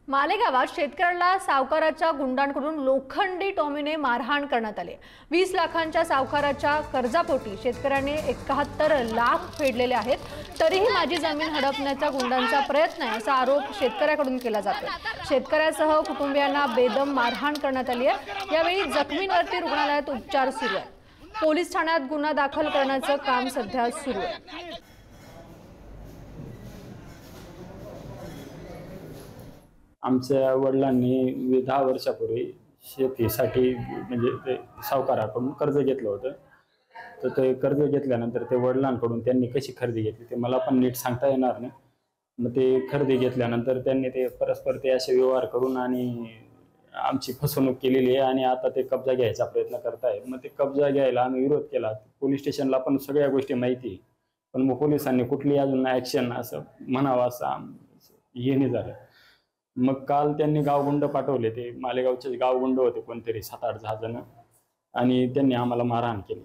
मालेगावात शेतकऱ्याला सावकाराच्या गुंडांकडून लोखंडी टॉमीने मारहाण करण्यात आली। 20 लाखांच्या सावकाराच्या कर्जापोटी शेतकऱ्याने 71 लाख फेडलेले आहेत, तरीही माझी जमीन हडपण्याचा गुंडांचा प्रयत्न आहे असा आरोप शेतकऱ्याकडून केला जातो। शेतकऱ्यासह कुटुंबियांना बेदम मारहाण करण्यात आली आहे। यावेळी जखमींवरती रुग्णालयात उपचार सुरू आहेत। पोलीस ठाण्यात गुन्हा दाखल करण्याचं काम सध्या सुरू आहे। आमच्या वडिलांनी 10 वर्षापूर्वी शेतीसाठी म्हणजे ते सावकाराकडून कर्ज घेतलं होतं। तर ते कर्ज घेतल्यानंतर ते वडिलांकडून त्यांनी कशी खरेदी घेतली ते मला पण नीट सांगता येणार नाही। मग ते खरेदी घेतल्यानंतर त्यांनी ते परस्पर ते असे व्यवहार करून आणि आमची फसवणूक केलेली आहे आणि आता ते कब्जा घ्यायचा प्रयत्न करतायत। मग ते कब्जा घ्यायला आम्ही विरोध केला। पोलीस स्टेशनला पण सगळ्या गोष्टी माहिती आहे, पण मग पोलिसांनी कुठली अजून ॲक्शन असं म्हणावं असं हे नाही झालं। मग काल त्यांनी गावगुंड पाठवले, ते मालेगावचे गावगुंड होते कोणतरी 7-8 जण, आणि त्यांनी आम्हाला मारहाण केली।